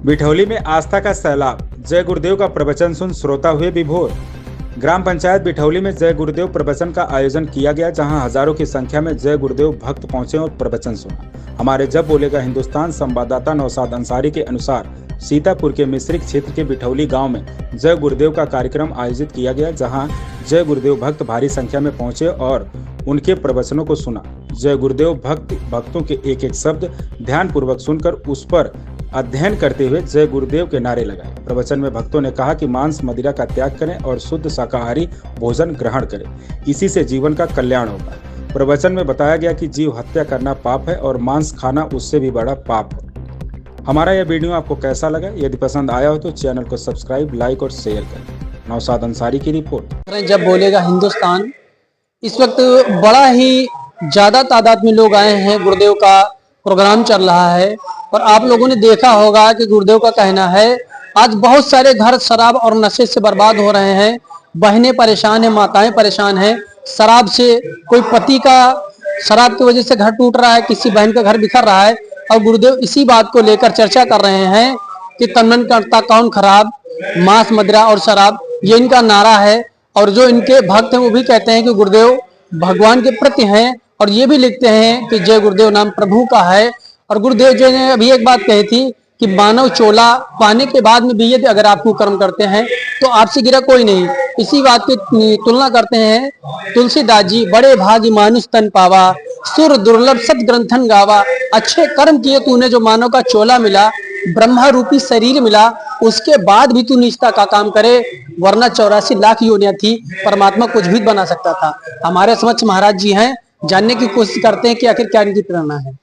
बिठौली में आस्था का सैलाब, जय गुरुदेव का प्रवचन सुन श्रोता हुए विभोर। ग्राम पंचायत बिठौली में जय गुरुदेव प्रवचन का आयोजन किया गया, जहां हजारों की संख्या में जय गुरुदेव भक्त पहुंचे और प्रवचन सुना। हमारे जब बोलेगा हिंदुस्तान संवाददाता नौशाद अंसारी के अनुसार सीतापुर के मिश्रिक क्षेत्र के बिठौली गांव में जय गुरुदेव का कार्यक्रम आयोजित किया गया, जहां जय गुरुदेव भक्त भारी संख्या में पहुंचे और उनके प्रवचनों को सुना। जय गुरुदेव भक्तों के एक एक शब्द ध्यान पूर्वक सुनकर उस पर अध्ययन करते हुए जय गुरुदेव के नारे लगाए। प्रवचन में भक्तों ने कहा कि मांस मदिरा का त्याग करें और शुद्ध शाकाहारी भोजन ग्रहण करें, इसी से जीवन का कल्याण होगा। प्रवचन में बताया गया कि जीव हत्या करना पाप है और मांस खाना उससे भी बड़ा पाप है। हमारा यह वीडियो आपको कैसा लगा? यदि पसंद आया हो तो चैनल को सब्सक्राइब, लाइक और शेयर करें। नौशाद अंसारी की रिपोर्ट। जब बोलेगा हिंदुस्तान, इस वक्त बड़ा ही ज्यादा तादाद में लोग आए हैं। गुरुदेव का प्रोग्राम चल रहा है और आप लोगों ने देखा होगा कि गुरुदेव का कहना है आज बहुत सारे घर शराब और नशे से बर्बाद हो रहे हैं। बहनें परेशान हैं, माताएं परेशान हैं शराब से। कोई पति का शराब की वजह से घर टूट रहा है, किसी बहन का घर बिखर रहा है और गुरुदेव इसी बात को लेकर चर्चा कर रहे हैं कि तन करता कौन खराब, मांस मदिरा और शराब, ये इनका नारा है। और जो इनके भक्त हैं वो भी कहते हैं कि गुरुदेव भगवान के प्रति हैं और ये भी लिखते हैं कि जय गुरुदेव नाम प्रभु का है। और गुरुदेव जी ने अभी एक बात कही थी कि मानव चोला पाने के बाद में भी यदि अगर आप कुकर्म करते हैं तो आपसे गिरा कोई नहीं। इसी बात की तुलना करते हैं तुलसीदास जी, बड़े भागी मानुष तन पावा, सुर दुर्लभ सत ग्रंथन गावा। अच्छे कर्म किए तूने जो मानव का चोला मिला, ब्रह्मा रूपी शरीर मिला, उसके बाद भी तू निष्ठा का काम करे, वरना 84 लाख योनियां थी, परमात्मा कुछ भी बना सकता था। हमारे समक्ष महाराज जी हैं, जानने की कोशिश करते हैं कि आखिर क्या इनकी प्रेरणा है।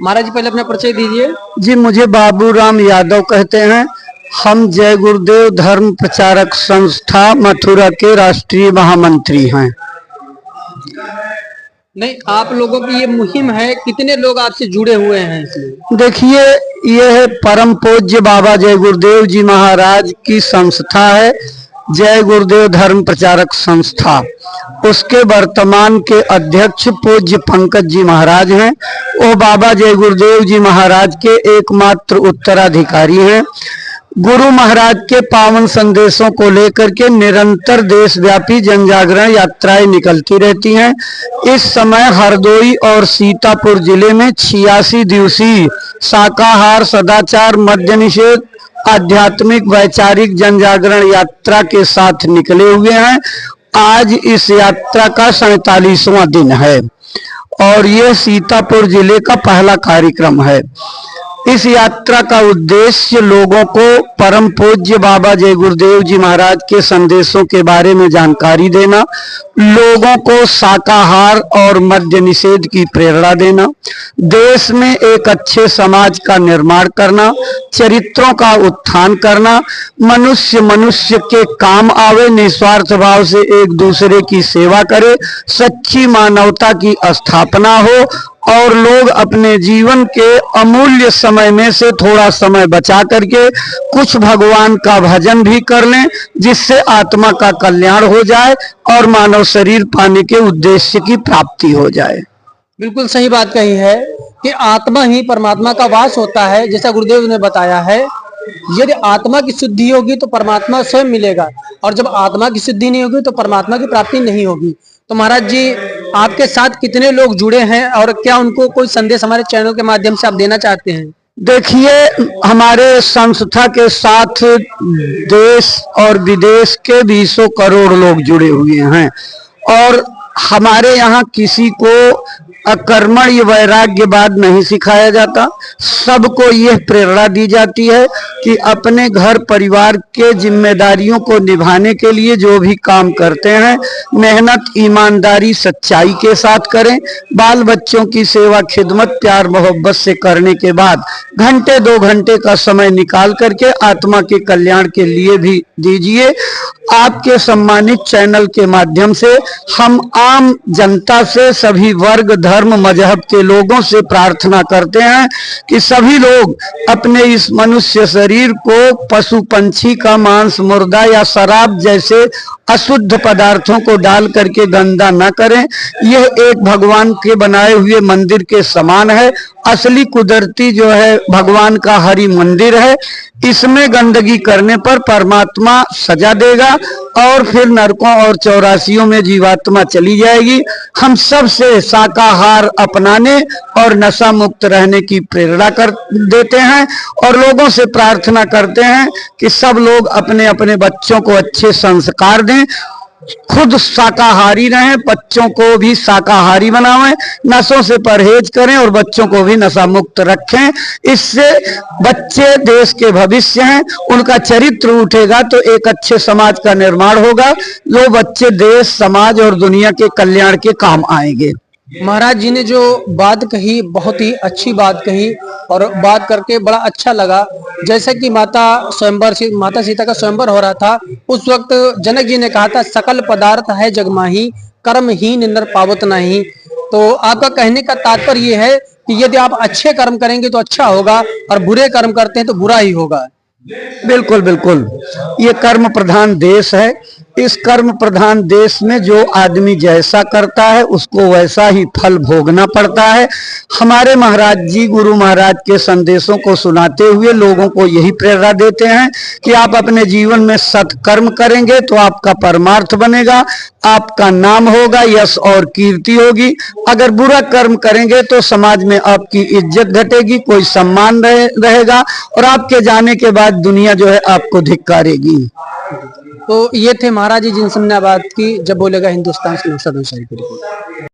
महाराज जी पहले अपना परिचय दीजिए। जी, मुझे बाबूराम यादव कहते हैं। हम जय गुरुदेव धर्म प्रचारक संस्था मथुरा के राष्ट्रीय महामंत्री हैं। नहीं, आप लोगों की ये मुहिम है, कितने लोग आपसे जुड़े हुए हैं इसमें? देखिए, यह परम पूज्य बाबा जय गुरुदेव जी महाराज की संस्था है, जय गुरुदेव धर्म प्रचारक संस्था। उसके वर्तमान के अध्यक्ष पूज्य पंकज जी महाराज हैं। वो बाबा जय गुरुदेव जी महाराज के एकमात्र उत्तराधिकारी हैं। गुरु महाराज के पावन संदेशों को लेकर के निरंतर देशव्यापी जन जागरण यात्राएं निकलती रहती हैं। इस समय हरदोई और सीतापुर जिले में 86 दिवसीय शाकाहार, सदाचार, मद्य निषेध, आध्यात्मिक वैचारिक जन जागरण यात्रा के साथ निकले हुए हैं। आज इस यात्रा का 47वां दिन है और यह सीतापुर जिले का पहला कार्यक्रम है। इस यात्रा का उद्देश्य लोगों को परम पूज्य बाबा जय गुरुदेव जी महाराज के संदेशों के बारे में जानकारी देना, लोगों को शाकाहार और मद्य निषेध की प्रेरणा देना, देश में एक अच्छे समाज का निर्माण करना, चरित्रों का उत्थान करना, मनुष्य के काम आवे, निस्वार्थ भाव से एक दूसरे की सेवा करे, सच्ची मानवता की स्थापना हो और लोग अपने जीवन के अमूल्य समय में से थोड़ा समय बचा करके कुछ भगवान का भजन भी कर लें, जिससे आत्मा का कल्याण हो जाए और मानव शरीर पाने के उद्देश्य की प्राप्ति हो जाए। बिल्कुल सही बात कही है कि आत्मा ही परमात्मा का वास होता है। जैसा गुरुदेव ने बताया है, यदि आत्मा की शुद्धि होगी तो परमात्मा स्वयं मिलेगा और जब आत्मा की शुद्धि नहीं होगी तो परमात्मा की प्राप्ति नहीं होगी। तो महाराज जी, आपके साथ कितने लोग जुड़े हैं और क्या उनको कोई संदेश हमारे चैनल के माध्यम से आप देना चाहते हैं? देखिए, हमारे संस्था के साथ देश और विदेश के 20 करोड़ लोग जुड़े हुए हैं और हमारे यहाँ किसी को अकर्मण्य वैराग्यवाद नहीं सिखाया जाता। सबको यह प्रेरणा दी जाती है कि अपने घर परिवार के जिम्मेदारियों को निभाने के लिए जो भी काम करते हैं, मेहनत, ईमानदारी, सच्चाई के साथ करें। बाल बच्चों की सेवा, खिदमत, प्यार मोहब्बत से करने के बाद घंटे 2 घंटे का समय निकाल करके आत्मा के कल्याण के लिए भी दीजिए। आपके सम्मानित चैनल के माध्यम से हम आम जनता से, सभी वर्ग धर्म मजहब के लोगों से प्रार्थना करते हैं कि सभी लोग अपने इस मनुष्य शरीर को पशु पंछी का मांस, मुर्दा या शराब जैसे अशुद्ध पदार्थों को डाल करके गंदा न करें। यह एक भगवान के बनाए हुए मंदिर के समान है। असली कुदरती जो है भगवान का हरि मंदिर है। इसमें गंदगी करने पर परमात्मा सजा देगा और फिर नरकों और चौरासियों में जीवात्मा चली जाएगी। हम सब से शाकाहार अपनाने और नशा मुक्त रहने की प्रेरणा कर देते हैं और लोगों से प्रार्थना करते हैं कि सब लोग अपने अपने बच्चों को अच्छे संस्कार दें, खुद शाकाहारी रहें, बच्चों को भी शाकाहारी बनाएं, नशों से परहेज करें और बच्चों को भी नशा मुक्त रखें। इससे बच्चे देश के भविष्य हैं, उनका चरित्र उठेगा तो एक अच्छे समाज का निर्माण होगा। वो बच्चे देश, समाज और दुनिया के कल्याण के काम आएंगे। महाराज जी ने जो बात कही बहुत ही अच्छी बात कही और बात करके बड़ा अच्छा लगा। जैसे कि माता सीता का स्वयंवर हो रहा था, उस वक्त जनक जी ने कहा था सकल पदार्थ है जगमाही, कर्महीन नर पावत नहीं। तो आपका कहने का तात्पर्य ये है कि यदि आप अच्छे कर्म करेंगे तो अच्छा होगा और बुरे कर्म करते हैं तो बुरा ही होगा। बिल्कुल बिल्कुल, ये कर्म प्रधान देश है। इस कर्म प्रधान देश में जो आदमी जैसा करता है उसको वैसा ही फल भोगना पड़ता है। हमारे महाराज जी गुरु महाराज के संदेशों को सुनाते हुए लोगों को यही प्रेरणा देते हैं कि आप अपने जीवन में सत्कर्म करेंगे तो आपका परमार्थ बनेगा, आपका नाम होगा, यश और कीर्ति होगी। अगर बुरा कर्म करेंगे तो समाज में आपकी इज्जत घटेगी, कोई सम्मान रहेगा और आपके जाने के बाद दुनिया जो है आपको धिक्कारेगी। तो ये थे महाराज जी जिनसे हमने बात की जब बोलेगा हिंदुस्तान से नौशाद अंसारी की रिपोर्ट।